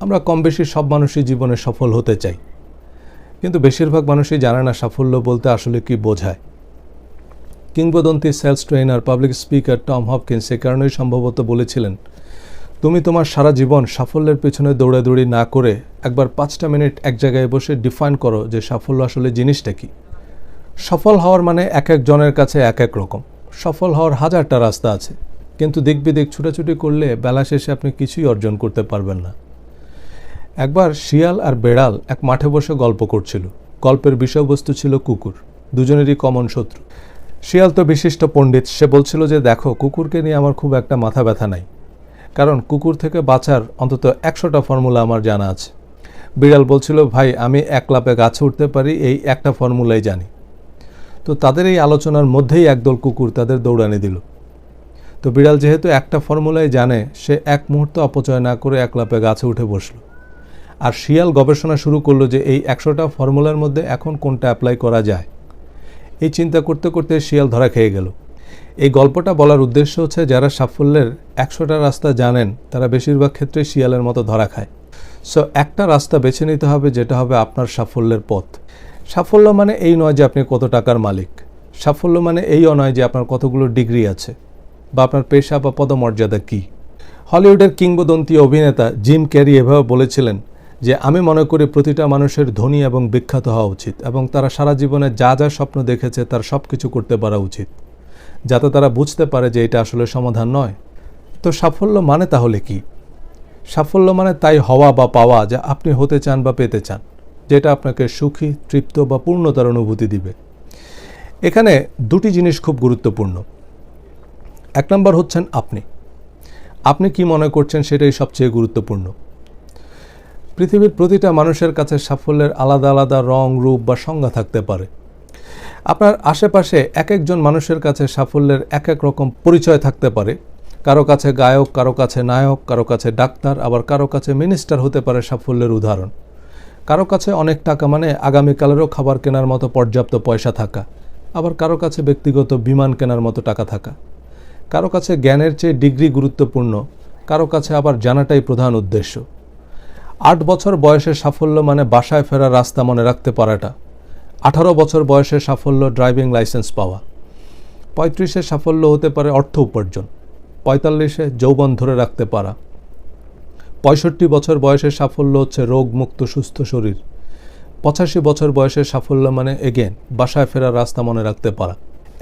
আমরা কম বেশি সব মানুষই জীবনে সফল হতে চাই, কিন্তু বেশিরভাগ মানুষই জানে না সাফল্য বলতে আসলে কি বোঝায়। কিংবদন্তি sales trainer public speaker Tom Hopkins সে কারণেই সম্ভবত বলেছিলেন, তুমি তোমার সারা জীবন সাফল্যের পেছনে দৌড়াদৌড়ি না করে একবার 5টা মিনিট এক জায়গায় বসে ডিফাইন করো যে সাফল্য আসলে জিনিসটা কি। সফল হওয়ার মানে এক এক জনের কাছে এক এক রকম। সফল হওয়ার হাজারটা রাস্তা আছে, কিন্তু দিক বিদিক ছুটাছুটি করলে বেলা শেষে আপনি কিছুই অর্জন করতে পারবেন না। একবার শিয়াল আর বেড়াল এক মাঠে বসে গল্প করছিল। গল্পের বিষয়বস্তু ছিল কুকুর, দুজনেরই কমন শত্রু। শিয়াল তো বিশিষ্ট পণ্ডিত, সে বলছিল যে দেখো, কুকুরকে নিয়ে আমার খুব একটা মাথা ব্যথা নাই, কারণ কুকুর থেকে বাঁচার অন্তত 100টা ফর্মুলা আমার জানা আছে। বিড়াল বলছিল, ভাই আমি এক লাফে গাছে উঠতে পারি, এই একটা ফর্মুলাই জানি। তো তাদের এই আলোচনার মধ্যেই একদল কুকুর তাদের দৌড়ানি দিল। তো বিড়াল যেহেতু একটা ফর্মুলাই জানে, সে এক মুহূর্ত অপচয় না করে এক লাফে গাছে উঠে বসল। আর শিয়াল গবেষণা শুরু করলো যে এই 100টা ফর্মুলার মধ্যে এখন কোনটা অ্যাপ্লাই করা যায়। এই চিন্তা করতে করতে শিয়াল ধরা খেয়ে গেল। এই গল্পটা বলার উদ্দেশ্য হচ্ছে, যারা সাফল্যের 100টা রাস্তা জানেন তারা বেশিরভাগ ক্ষেত্রে শিয়ালের মতো ধরা খায়। সো একটা রাস্তা বেছে নিতে হবে যেটা হবে আপনার সাফল্যের পথ। সাফল্য মানে এই নয় যে আপনি কত টাকার মালিক। সাফল্য মানে এইও নয় যে আপনার কতগুলো ডিগ্রি আছে বা আপনার পেশা বা পদমর্যাদা কী। হলিউডের কিংবদন্তি অভিনেতা জিম ক্যারি এভাবে বলেছিলেন যে, আমি মনে করি প্রতিটা মানুষের ধনী এবং বিখ্যাত হওয়া উচিত এবং তারা সারা জীবনে যা যা স্বপ্ন দেখেছে তার সব কিছু করতে পারা উচিত, যাতে তারা বুঝতে পারে যে এটা আসলে সমাধান নয়। তো সাফল্য মানে তাহলে কি? সাফল্য মানে তাই হওয়া বা পাওয়া যা আপনি হতে চান বা পেতে চান, যেটা আপনাকে সুখী, তৃপ্ত বা পূর্ণতার অনুভূতি দিবে। এখানে দুটি জিনিস খুব গুরুত্বপূর্ণ। এক নম্বর হচ্ছেন আপনি কি মনে করছেন সেটাই সবচেয়ে গুরুত্বপূর্ণ। পৃথিবীর প্রতিটা মানুষের কাছে সাফল্যের আলাদা আলাদা রং, রূপ বা সংজ্ঞা থাকতে পারে। আপনার আশেপাশে এক একজন মানুষের কাছে সাফল্যের এক এক রকম পরিচয় থাকতে পারে। কারো কাছে গায়ক, কারো কাছে নায়ক, কারো কাছে ডাক্তার, আবার কারো কাছে মিনিস্টার হতে পারে সাফল্যের উদাহরণ। কারো কাছে অনেক টাকা মানে আগামীকালেরও খাবার কেনার মতো পর্যাপ্ত পয়সা থাকা, আবার কারো কাছে ব্যক্তিগত বিমান কেনার মতো টাকা থাকা। কারো কাছে জ্ঞানের চেয়ে ডিগ্রি গুরুত্বপূর্ণ, কারো কাছে আবার জানাটাই প্রধান উদ্দেশ্য। 8 বছর বয়সে সাফল্য মানে বাসায় ফেরার রাস্তা মনে রাখতে পারাটা। 18 বছর বয়সে সাফল্য ড্রাইভিং লাইসেন্স পাওয়া। 35-এ সাফল্য হতে পারে অর্থ উপার্জন। 45-এ যৌবন ধরে রাখতে পারা। 65 বছর বয়সে সাফল্য হচ্ছে রোগমুক্ত সুস্থ শরীর। 85 বছর বয়সে সাফল্য মানে এগেন বাসায় ফেরার রাস্তা মনে রাখতে পারা।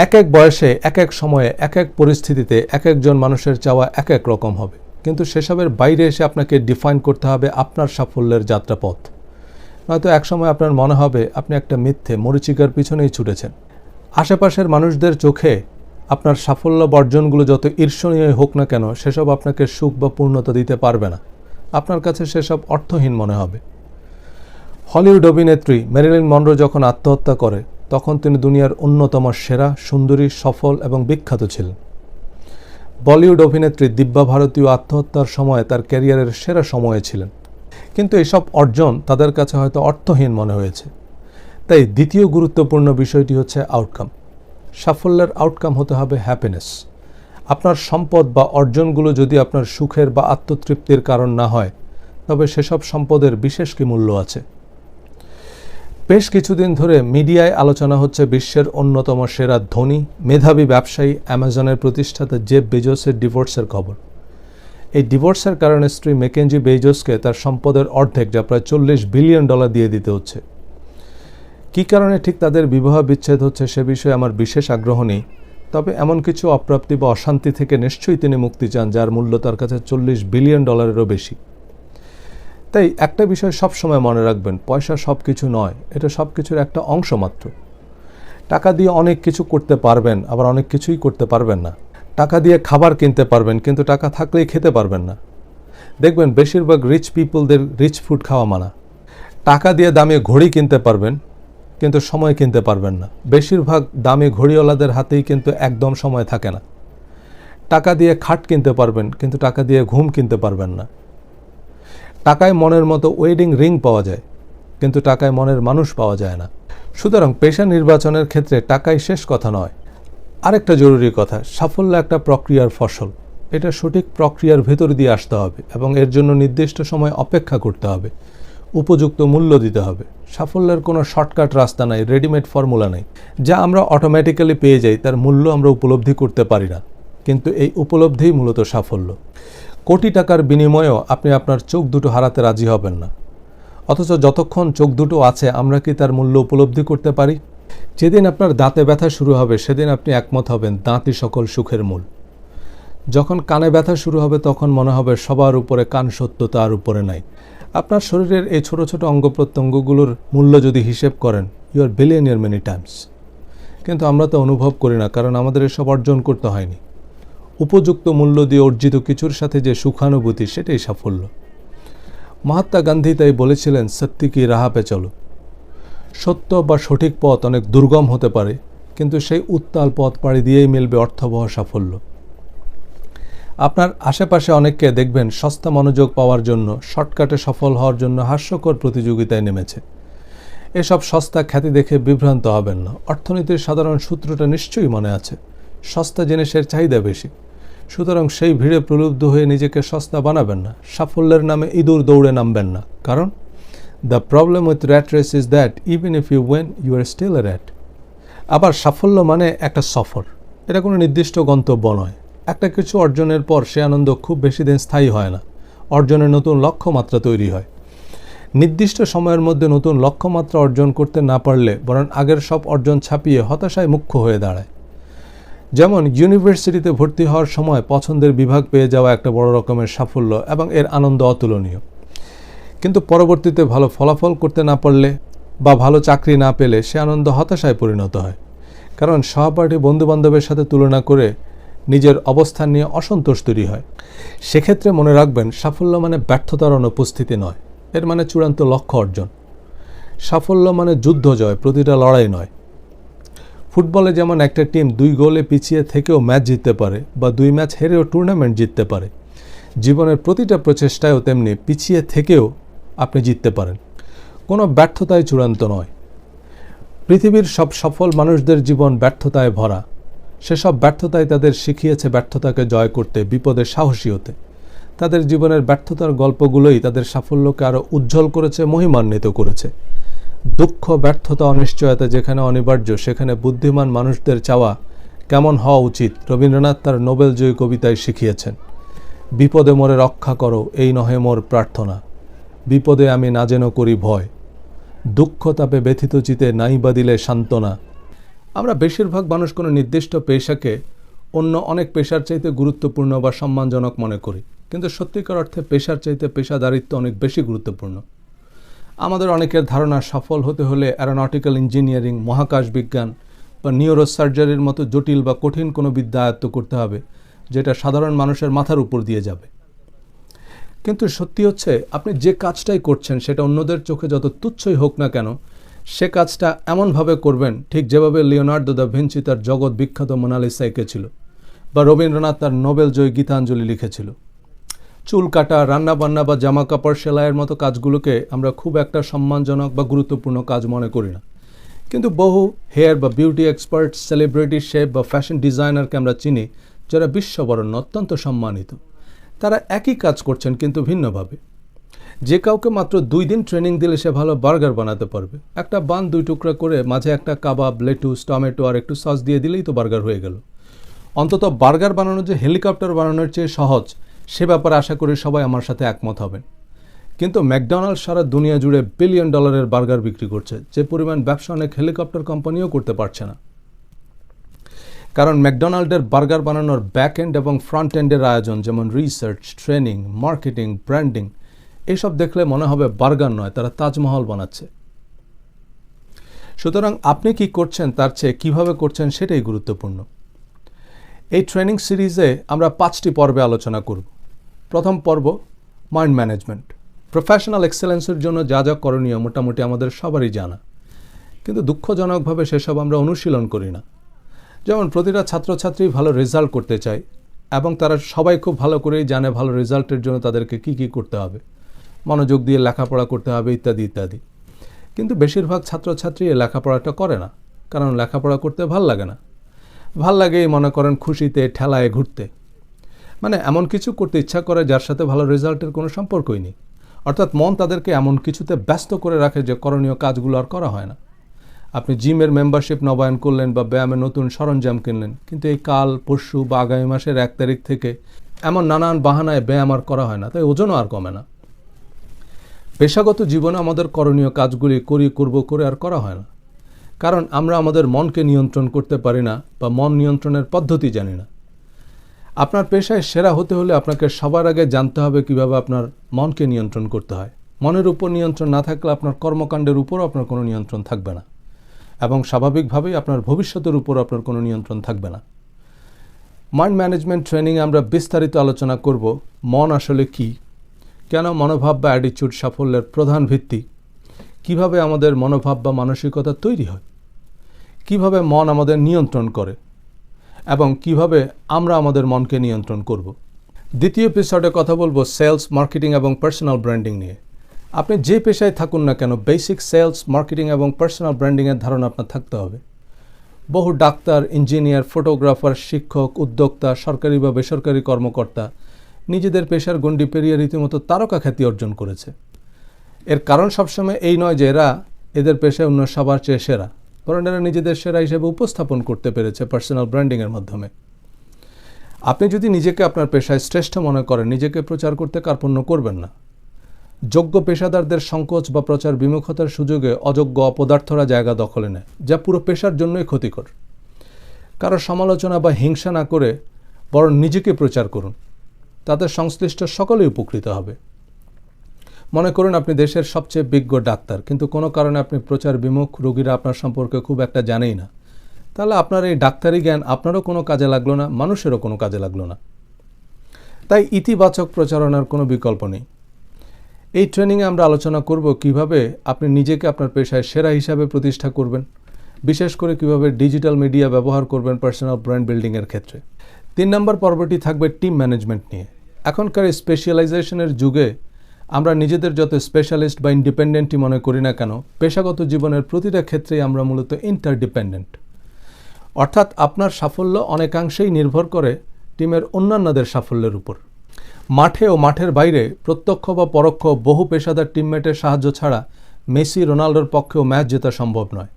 এক এক বয়সে, এক এক সময়ে, এক এক পরিস্থিতিতে এক একজন মানুষের চাওয়া এক এক রকম হবে, কিন্তু সেসবের বাইরে এসে আপনাকে ডিফাইন করতে হবে আপনার সাফল্যের যাত্রাপথ। নয়তো একসময় আপনার মনে হবে আপনি একটা মিথ্যে মরীচিকার পিছনেই ছুটেছেন। আশেপাশের মানুষদের চোখে আপনার সাফল্য বর্জনগুলো যত ঈর্ষণীয় হোক না কেন, সেসব আপনাকে সুখ বা পূর্ণতা দিতে পারবে না। আপনার কাছে সেসব অর্থহীন মনে হবে। হলিউড অভিনেত্রী মেরিলিন মনরো যখন আত্মহত্যা করে, তখন তিনি দুনিয়ার অন্যতম সেরা, সুন্দরী, সফল এবং বিখ্যাত ছিলেন। বলিউড অভিনেত্রী দিব্যা ভারতীয় আত্মহত্যার সময় তার ক্যারিয়ারের সেরা সময়ে ছিলেন, কিন্তু এসব অর্জন তাদের কাছে হয়তো অর্থহীন মনে হয়েছে। তাই দ্বিতীয় গুরুত্বপূর্ণ বিষয়টি হচ্ছে আউটকাম। সাফল্যের আউটকাম হতে হবে হ্যাপিনেস। আপনার সম্পদ বা অর্জনগুলো যদি আপনার সুখের বা আত্মতৃপ্তির কারণ না হয়, তবে সেসব সম্পদের বিশেষ কি মূল্য আছে? বেশ কিছুদিন ধরে মিডিয়ায় আলোচনা হচ্ছে বিশ্বের অন্যতম সেরা ধনী, মেধাবী ব্যবসায়ী অ্যামাজনের প্রতিষ্ঠাতা জেফ বেজোসের ডিভোর্সের খবর। এই ডিভোর্সের কারণে স্ত্রী ম্যাকেঞ্জি বেজোসকে তার সম্পদের অর্ধেক, যা প্রায় $40 বিলিয়ন দিয়ে দিতে হচ্ছে। কী কারণে ঠিক তাদের বিবাহ বিচ্ছেদ হচ্ছে সে বিষয়ে আমার বিশেষ আগ্রহ নেই, তবে এমন কিছু অপ্রাপ্তি বা অশান্তি থেকে নিশ্চয়ই তিনি মুক্তি চান যার মূল্য তার কাছে $40 বিলিয়নেরও বেশি। তাই একটা বিষয় সবসময় মনে রাখবেন, পয়সা সব কিছু নয়, এটা সব কিছুর একটা অংশ মাত্র। টাকা দিয়ে অনেক কিছু করতে পারবেন, আবার অনেক কিছুই করতে পারবেন না। টাকা দিয়ে খাবার কিনতে পারবেন, কিন্তু টাকা থাকলেই খেতে পারবেন না। দেখবেন বেশিরভাগ রিচ পিপলদের রিচ ফুড খাওয়া মানা। টাকা দিয়ে দামি ঘড়ি কিনতে পারবেন, কিন্তু সময় কিনতে পারবেন না। বেশিরভাগ দামি ঘড়িওয়ালাদের হাতেই কিন্তু একদম সময় থাকে না। টাকা দিয়ে খাট কিনতে পারবেন, কিন্তু টাকা দিয়ে ঘুম কিনতে পারবেন না। টাকায় মনের মতো ওয়েডিং রিং পাওয়া যায়, কিন্তু টাকায় মনের মানুষ পাওয়া যায় না। সুতরাং পেশা নির্বাচনের ক্ষেত্রে টাকাই শেষ কথা নয়। আরেকটা জরুরি কথা, সাফল্য একটা প্রক্রিয়ার ফসল। এটা সঠিক প্রক্রিয়ার ভেতর দিয়ে আসতে হবে এবং এর জন্য নির্দিষ্ট সময় অপেক্ষা করতে হবে, উপযুক্ত মূল্য দিতে হবে। সাফল্যের কোনো শর্টকাট রাস্তা নাই, রেডিমেড ফর্মুলা নেই। যা আমরা অটোমেটিক্যালি পেয়ে যাই তার মূল্য আমরা উপলব্ধি করতে পারি না, কিন্তু এই উপলব্ধিই মূলত সাফল্য। কোটি টাকার বিনিময়েও আপনি আপনার চোখ দুটো হারাতে রাজি হবেন না, অথচ যতক্ষণ চোখ দুটো আছে আমরা কি তার মূল্য উপলব্ধি করতে পারি? যেদিন আপনার দাঁতে ব্যথা শুরু হবে সেদিন আপনি একমত হবেন দাঁতই সকল সুখের মূল। যখন কানে ব্যথা শুরু হবে তখন মনে হবে সবার উপরে কান সত্য, তার উপরে নাই। আপনার শরীরের এই ছোট ছোট অঙ্গ প্রত্যঙ্গগুলোর মূল্য যদি হিসেব করেন, you are billionaire many times. কিন্তু আমরা তো অনুভব করি না, কারণ আমাদের এসব অর্জন করতে হয়নি। উপযুক্ত মূল্য দিয়ে অর্জিত কিছুর সাথে যে সুখানুভূতি, সেটাই সাফল্য। মহাত্মা গান্ধী তাই বলেছিলেন, সত্যি কি রাহা পে চলো। সত্য বা সঠিক পথ অনেক দুর্গম হতে পারে, কিন্তু সেই উত্তাল পথ পাড়ি দিয়েই মিলবে অর্থবহ সাফল্য। আপনার আশেপাশে অনেককে দেখবেন সস্তা মনোযোগ পাওয়ার জন্য, শর্টকাটে সফল হওয়ার জন্য হাস্যকর প্রতিযোগিতায় নেমেছে। এসব সস্তা খ্যাতি দেখে বিভ্রান্ত হবেন না। অর্থনীতির সাধারণ সূত্রটা নিশ্চয়ই মনে আছে, সস্তা জিনিসের চাহিদা বেশি। সুতরাং সেই ভিড়ে প্রলুব্ধ হয়ে নিজেকে সস্তা বানাবেন না, সাফল্যের নামে ইঁদুর দৌড়ে নামবেন না। কারণ the problem with rat race is that even if you win you are still a rat. আবার সাফল্য মানে একটা সফর, এটা কোনো নির্দিষ্ট গন্তব্য নয়। একটা কিছু অর্জনের পর সে আনন্দ খুব বেশি দিন স্থায়ী হয় না, অর্জনের নতুন লক্ষ্যমাত্রা তৈরি হয়। নির্দিষ্ট সময়ের মধ্যে নতুন লক্ষ্যমাত্রা অর্জন করতে না পারলে বরং আগের সব অর্জন ছাপিয়ে হতাশায় মুখ্য হয়ে দাঁড়ায়। যেমন ইউনিভার্সিটিতে ভর্তি হওয়ার সময় পছন্দের বিভাগ পেয়ে যাওয়া একটা বড় রকমের সাফল্য এবং এর আনন্দ অতুলনীয়। কিন্তু পরবর্তীতে ভালো ফলাফল করতে না পারলে বা ভালো চাকরি না পেলে সে আনন্দ হতাশায় পরিণত হয়, কারণ সহপাঠী বন্ধুবান্ধবের সাথে তুলনা করে নিজের অবস্থান নিয়ে অসন্তোষ তৈরি হয়। সেক্ষেত্রে মনে রাখবেন, সাফল্য মানে ব্যর্থতার অনুপস্থিতি নয়, এর মানে চূড়ান্ত লক্ষ্য অর্জন। সাফল্য মানে যুদ্ধ জয়, প্রতিটা লড়াই নয়। ফুটবলে যেমন একটা টিম 2 গোলে পিছিয়ে থেকেও ম্যাচ জিততে পারে বা 2 ম্যাচ হেরেও টুর্নামেন্ট জিততে পারে, জীবনের প্রতিটা প্রচেষ্টায়ও তেমনি পিছিয়ে থেকেও আপনি জিততে পারেন। কোনো ব্যর্থতাই চূড়ান্ত নয়। পৃথিবীর সব সফল মানুষদের জীবন ব্যর্থতায় ভরা। সেসব ব্যর্থতাই তাদের শিখিয়েছে ব্যর্থতাকে জয় করতে, বিপদে সাহসী হতে। তাদের জীবনের ব্যর্থতার গল্পগুলোই তাদের সাফল্যকে আরও উজ্জ্বল করেছে, মহিমান্বিত করেছে। দুঃখ, ব্যর্থতা, অনিশ্চয়তা যেখানে অনিবার্য, সেখানে বুদ্ধিমান মানুষদের চাওয়া কেমন হওয়া উচিত রবীন্দ্রনাথ তার নোবেলজয়ী কবিতায় শিখিয়েছেন। বিপদে মোরে রক্ষা করো, এই নহে মোর প্রার্থনা। বিপদে আমি না যেন করি ভয়, দুঃখ তাপে ব্যথিত চিতে নাই বা দিলে সান্ত্বনা। আমরা বেশিরভাগ মানুষ কোনো নির্দিষ্ট পেশাকে অন্য অনেক পেশার চাইতে গুরুত্বপূর্ণ বা সম্মানজনক মনে করি, কিন্তু সত্যিকার অর্থে পেশার চাইতে পেশাদারিত্ব অনেক বেশি গুরুত্বপূর্ণ। আমাদের অনেকের ধারণা সফল হতে হলে অ্যারোনটিক্যাল ইঞ্জিনিয়ারিং, মহাকাশ বিজ্ঞান বা নিউরোসার্জারির মতো জটিল বা কঠিন কোনো বিদ্যা আয়ত্ত করতে হবে, যেটা সাধারণ মানুষের মাথার উপর দিয়ে যাবে। কিন্তু সত্যি হচ্ছে, আপনি যে কাজটাই করছেন সেটা অন্যদের চোখে যত তুচ্ছই হোক না কেন, সে কাজটা এমনভাবে করবেন ঠিক যেভাবে লিওনার্দো দা ভিঞ্চি তার জগৎ বিখ্যাত মোনালিসা এঁকেছিল, বা রবীন্দ্রনাথ তার নোবেলজয়ী গীতাঞ্জলি লিখেছিল। চুল কাটা, রান্নাবান্না বা জামা কাপড় সেলাইয়ের মতো কাজগুলোকে আমরা খুব একটা সম্মানজনক বা গুরুত্বপূর্ণ কাজ মনে করি না, কিন্তু বহু হেয়ার বা বিউটি এক্সপার্ট, সেলিব্রিটি, শেফ বা ফ্যাশন ডিজাইনারকে আমরা চিনি যারা বিশ্ববরণ্য, অত্যন্ত সম্মানিত। তারা একই কাজ করছেন কিন্তু ভিন্নভাবে। যে কাউকে মাত্র 2 দিন ট্রেনিং দিলে সে ভালো বার্গার বানাতে পারবে। একটা বান 2 টুকরা করে মাঝে একটা কাবাব, লেটুস, টমেটো আর একটু সস দিয়ে দিলেই তো বার্গার হয়ে গেল। অন্তত বার্গার বানানো যে হেলিকপ্টার বানানোর চেয়ে সহজ, সে ব্যাপারে আশা করি সবাই আমার সাথে একমত হবেন। কিন্তু ম্যাকডোনাল্ডস সারা দুনিয়া জুড়ে $1 বিলিয়ন বার্গার বিক্রি করছে, যে পরিমাণ ব্যবসা অনেক হেলিকপ্টার কোম্পানিও করতে পারছে না। কারণ ম্যাকডোনাল্ডের বার্গার বানানোর ব্যাক এন্ড এবং ফ্রন্ট এন্ডের আয়োজন, যেমন রিসার্চ, ট্রেনিং, মার্কেটিং, ব্র্যান্ডিং, এইসব দেখলে মনে হবে বার্গার নয়, তারা তাজমহল বানাচ্ছে। সুতরাং আপনি কি করছেন তার চেয়ে কীভাবে করছেন সেটাই গুরুত্বপূর্ণ। এই ট্রেনিং সিরিজে আমরা 5টি পর্বে আলোচনা করব। প্রথম পর্ব, মাইন্ড ম্যানেজমেন্ট। প্রফেশনাল এক্সেলেন্সের জন্য যা যা করণীয় মোটামুটি আমাদের সবারই জানা, কিন্তু দুঃখজনকভাবে সেসব আমরা অনুশীলন করি না। যেমন প্রতিটা ছাত্রছাত্রী ভালো রেজাল্ট করতে চায় এবং তারা সবাই খুব ভালো করেই জানে ভালো রেজাল্টের জন্য তাদেরকে কি কি করতে হবে, মনোযোগ দিয়ে লেখাপড়া করতে হবে ইত্যাদি ইত্যাদি। কিন্তু বেশিরভাগ ছাত্রছাত্রী এই লেখাপড়াটা করে না, কারণ লেখাপড়া করতে ভাল লাগে না। ভাল লাগে মনে করেন খুশিতে ঠেলায় ঘুরতে। মানে এমন কিছু করতে ইচ্ছা করে যার সাথে ভালো রেজাল্টের কোনো সম্পর্কই নেই। অর্থাৎ মন তাদেরকে এমন কিছুতে ব্যস্ত করে রাখে যে করণীয় কাজগুলো আর করা হয় না। আপনি জিমের মেম্বারশিপ নবায়ন করলেন বা ব্যায়ামের নতুন সরঞ্জাম কিনলেন, কিন্তু এই কাল পরশু বা আগামী মাসের 1 তারিখ থেকে এমন নানান বাহানায় ব্যায়াম আর করা হয় না, তাই ওজনও আর কমে না। পেশাগত জীবনে আমাদের করণীয় কাজগুলি করব করে আর করা হয় না, কারণ আমরা আমাদের মনকে নিয়ন্ত্রণ করতে পারি না বা মন নিয়ন্ত্রণের পদ্ধতি জানি না। আপনার পেশায় সেরা হতে হলে আপনাকে সবার আগে জানতে হবে কিভাবে আপনার মনকে নিয়ন্ত্রণ করতে হয়। মনের উপর নিয়ন্ত্রণ না থাকলে আপনার কর্মকাণ্ডের উপরও আপনার কোনো নিয়ন্ত্রণ থাকবে না, এবং স্বাভাবিকভাবেই আপনার ভবিষ্যতের উপর আপনার কোনো নিয়ন্ত্রণ থাকবে না। মাইন্ড ম্যানেজমেন্ট ট্রেনিংয়ে আমরা বিস্তারিত আলোচনা করব মন আসলে কী, কেন মনোভাব বা অ্যাটিটিউড সাফল্যের প্রধান ভিত্তি, কিভাবে আমাদের মনোভাব বা মানসিকতা তৈরি হয়, কিভাবে মন আমাদের নিয়ন্ত্রণ করে, এবং কিভাবে আমরা আমাদের মনকে নিয়ন্ত্রণ করব। দ্বিতীয় এপিসোডে কথা বলবো সেলস, মার্কেটিং এবং পার্সোনাল ব্র্যান্ডিং নিয়ে। আপনি যে পেশায় থাকুন না কেন, বেসিক সেলস, মার্কেটিং এবং পার্সোনাল ব্র্যান্ডিংয়ের ধারণা আপনার থাকতে হবে। বহু ডাক্তার, ইঞ্জিনিয়ার, ফটোগ্রাফার, শিক্ষক, উদ্যোক্তা, সরকারি বা বেসরকারি কর্মকর্তা নিজেদের পেশার গণ্ডি পেরিয়ে রীতিমতো তারকা খ্যাতি অর্জন করেছে। এর কারণ সবসময় এই নয় যে এরা এদের পেশায় অন্য সবার চেয়ে সেরা, বরং এরা নিজেদের সেরা হিসেবে উপস্থাপন করতে পেরেছে পার্সোনাল ব্র্যান্ডিংয়ের মাধ্যমে। আপনি যদি নিজেকে আপনার পেশায় শ্রেষ্ঠ মনে করেন, নিজেকে প্রচার করতে কার্পণ্য করবেন না। যোগ্য পেশাদারদের সংকোচ বা প্রচার বিমুখতার সুযোগে অযোগ্য অপদার্থরা জায়গা দখলে নেয়, যা পুরো পেশার জন্যই ক্ষতিকর। কারো সমালোচনা বা হিংসা না করে বরং নিজেকে প্রচার করুন, তাতে সংশ্লিষ্ট সকলেই উপকৃত হবে। মনে করুন আপনি দেশের সবচেয়ে বিজ্ঞ ডাক্তার, কিন্তু কোনো কারণে আপনি প্রচার বিমুখ, রোগীরা আপনার সম্পর্কে খুব একটা জানেই না। তাহলে আপনার এই ডাক্তারি জ্ঞান আপনারও কোনো কাজে লাগলো না, মানুষেরও কোনো কাজে লাগলো না। তাই ইতিবাচক প্রচারণার কোনো বিকল্প নেই। এই ট্রেনিংয়ে আমরা আলোচনা করব কিভাবে আপনি নিজেকে আপনার পেশায় সেরা হিসাবে প্রতিষ্ঠা করবেন, বিশেষ করে কিভাবে ডিজিটাল মিডিয়া ব্যবহার করবেন পার্সোনাল ব্র্যান্ড বিল্ডিংয়ের ক্ষেত্রে। 3 নম্বর পর্বটি থাকবে টিম ম্যানেজমেন্ট নিয়ে। এখনকার এই স্পেশালাইজেশনের যুগে আমরা নিজেদের যত স্পেশালিস্ট বা ইন্ডিপেন্ডেন্টই মনে করি না কেন, পেশাগত জীবনের প্রতিটা ক্ষেত্রেই আমরা মূলত ইন্টারডিপেন্ডেন্ট। অর্থাৎ আপনার সাফল্য অনেকাংশেই নির্ভর করে টিমের অন্যান্যদের সাফল্যের উপর। মাঠে ও মাঠের বাইরে প্রত্যক্ষ বা পরোক্ষ বহু পেশাদার টিমমেটের সাহায্য ছাড়া মেসি, রোনাল্ডোর পক্ষেও ম্যাচ জেতা সম্ভব নয়।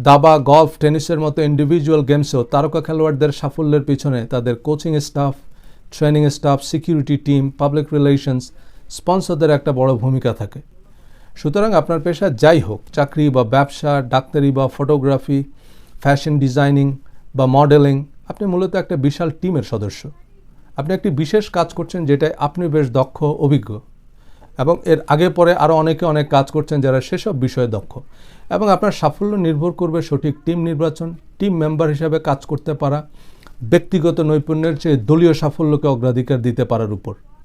দাবা, গলফ, টেনিসের মতো ইন্ডিভিজুয়াল গেমসেও তারকা খেলোয়াড়দের সাফল্যের পিছনে তাদের coaching staff, training staff, security team, public relations, স্পন্সরদের একটা বড় ভূমিকা থাকে। সুতরাং আপনার পেশা যাই হোক, চাকরি বা ব্যবসা, ডাক্তারি বা ফটোগ্রাফি, ফ্যাশন ডিজাইনিং বা মডেলিং, আপনি মূলত একটা বিশাল টিমের সদস্য। আপনি একটি বিশেষ কাজ করছেন যেটায় আপনি বেশ দক্ষ, অভিজ্ঞ, এবং এর আগে পরে আরও অনেকে অনেক কাজ করছেন যারা সেসব বিষয়ে দক্ষ। এবং আপনার সাফল্য নির্ভর করবে সঠিক টিম নির্বাচন, টিম মেম্বার হিসাবে কাজ করতে পারা, ব্যক্তিগত নৈপুণ্যের চেয়ে দলীয় সাফল্যকে অগ্রাধিকার দিতে পারার উপর।